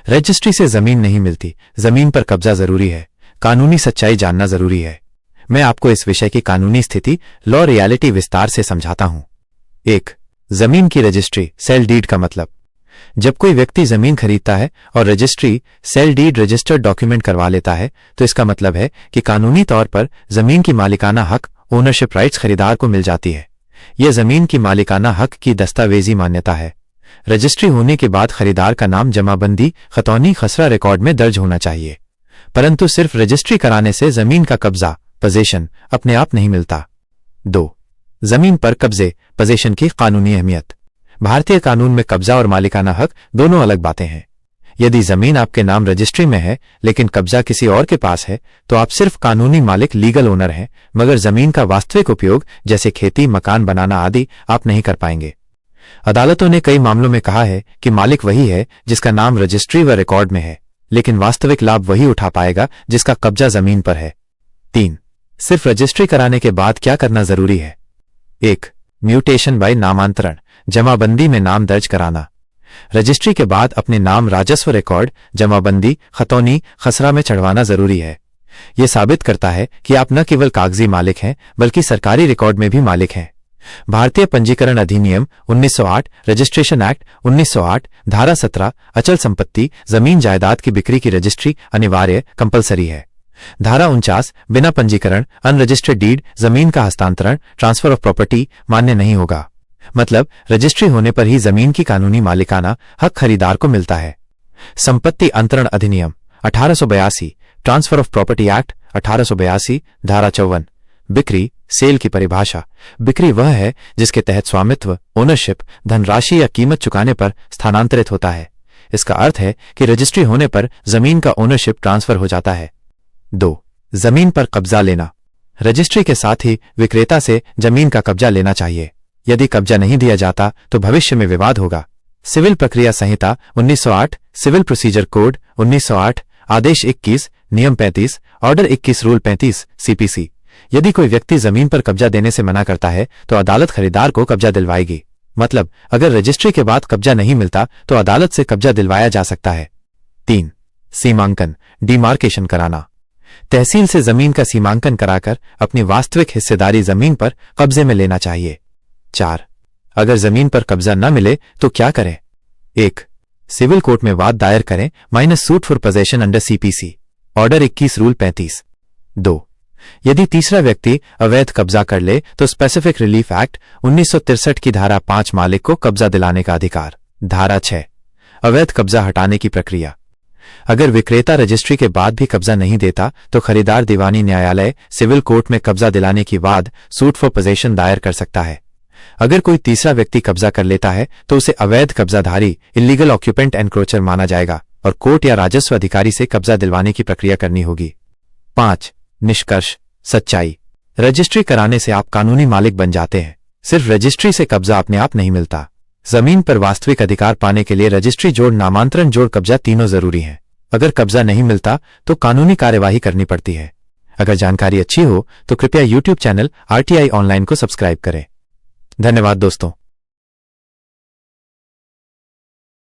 Registry से जमीन नहीं मिलती, जमीन पर कब्जा जरूरी है। कानूनी सच्चाई जानना जरूरी है। मैं आपको इस विषय की कानूनी स्थिति, लॉ रियलिटी विस्तार से समझाता हूं। 1. जमीन की रजिस्ट्री, सेल डीड का मतलब। जब कोई व्यक्ति जमीन खरीदता है और registry, sale deed registered document करवा लेता है तो इसका मतलब है कि कानूनी तौर पर जमीन की मालिकाना हक, ओनरशिप राइट्स खरीदार को मिल जाती है। यह जमीन की मालिकाना हक की दस्तावेजी मान्यता है। रजिस्ट्री होने के बाद खरीदार का नाम जमाबंदी, खतौनी, खसरा रिकॉर्ड में दर्ज होना चाहिए। परंतु सिर्फ रजिस्ट्री कराने से जमीन का कब्जा, पोजीशन, अपने आप नहीं मिलता। 2. जमीन पर कब्जे, पोजीशन की कानूनी अहमियत। भारतीय कानून में कब्जा और मालिकाना हक दोनों अलग बातें हैं। यदि जमीन आपके नाम रजिस्ट्री में है लेकिन कब्जा किसी और के पास है तो आप सिर्फ कानूनी मालिक, लीगल ओनर हैं, मगर जमीन का वास्तविक उपयोग जैसे खेती, मकान बनाना आदि आप नहीं कर पाएंगे। अदालतों ने कई मामलों में कहा है कि मालिक वही है जिसका नाम रजिस्ट्री व रिकॉर्ड में है, लेकिन वास्तविक लाभ वही उठा पाएगा जिसका कब्जा जमीन पर है। 3. सिर्फ रजिस्ट्री कराने के बाद क्या करना जरूरी है? 1. म्यूटेशन बाय नामांतरण, जमाबंदी में नाम दर्ज कराना। रजिस्ट्री के बाद अपने नाम राजस्व रिकॉर्ड, जमाबंदी, खतौनी, खसरा में चढ़वाना जरूरी है। यह साबित करता है कि आप न केवल कागजी मालिक हैं बल्कि सरकारी रिकॉर्ड में भी मालिक हैं। भारतीय पंजीकरण अधिनियम 1908, रजिस्ट्रेशन एक्ट 1908, धारा 17, अचल संपत्ति, जमीन जायदाद की बिक्री की रजिस्ट्री अनिवार्य, कंपलसरी है। धारा 49, बिना पंजीकरण, अनरजिस्टर्ड डीड, जमीन का हस्तांतरण, ट्रांसफर ऑफ प्रॉपर्टी मान्य नहीं होगा। मतलब रजिस्ट्री होने पर ही जमीन की कानूनी मालिकाना हक खरीदार को मिलता है। संपत्ति अंतरण अधिनियम 1882, ट्रांसफर ऑफ प्रॉपर्टी एक्ट 1882, धारा 54, बिक्री, सेल की परिभाषा। बिक्री वह है जिसके तहत स्वामित्व, ओनरशिप, धनराशि या कीमत चुकाने पर स्थानांतरित होता है। इसका अर्थ है कि रजिस्ट्री होने पर जमीन का ओनरशिप ट्रांसफर हो जाता है। 2. जमीन पर कब्जा लेना। रजिस्ट्री के साथ ही विक्रेता से जमीन का कब्जा लेना चाहिए। यदि कब्जा नहीं दिया जाता तो भविष्य में विवाद होगा। सिविल प्रक्रिया संहिता 1908, सिविल प्रोसीजर कोड 1908, आदेश 21, नियम 35, ऑर्डर 21, रूल 35, सीपीसी। यदि कोई व्यक्ति जमीन पर कब्जा देने से मना करता है तो अदालत खरीदार को कब्जा दिलवाएगी। मतलब अगर रजिस्ट्री के बाद कब्जा नहीं मिलता तो अदालत से कब्जा दिलवाया जा सकता है। 3. सीमांकन, डिमार्केशन कराना। तहसील से जमीन का सीमांकन कराकर अपनी वास्तविक हिस्सेदारी जमीन पर कब्जे में लेना चाहिए। 4. अगर जमीन पर कब्जा न मिले तो क्या करें? 1. सिविल कोर्ट में वाद दायर करें, minus suit for possession under CPC, order 21, rule 35। 2. यदि तीसरा व्यक्ति अवैध कब्जा कर ले तो स्पेसिफिक रिलीफ एक्ट 1963 की धारा 5, मालिक को कब्जा दिलाने का अधिकार। धारा 6, अवैध कब्जा हटाने की प्रक्रिया। अगर विक्रेता रजिस्ट्री के बाद भी कब्जा नहीं देता तो खरीदार दीवानी न्यायालय, सिविल कोर्ट में कब्जा दिलाने की वाद, सूट फॉर पोजेशन दायर कर सकता है। अगर कोई तीसरा व्यक्ति कब्जा कर लेता है तो उसे अवैध कब्जाधारी, इलीगल ऑक्यूपेंट एनक्रोचर माना जाएगा और कोर्ट या राजस्व अधिकारी से कब्जा दिलवाने की प्रक्रिया करनी होगी। 5. निष्कर्ष, सच्चाई। रजिस्ट्री कराने से आप कानूनी मालिक बन जाते हैं। सिर्फ रजिस्ट्री से कब्जा अपने आप नहीं मिलता। जमीन पर वास्तविक अधिकार पाने के लिए रजिस्ट्री जोड़, नामांतरण जोड़, कब्जा तीनों जरूरी हैं। अगर कब्जा नहीं मिलता तो कानूनी कार्यवाही करनी पड़ती है। अगर जानकारी अच्छी हो तो कृपया YouTube चैनल RTI ऑनलाइन को सब्सक्राइब करें। धन्यवाद दोस्तों।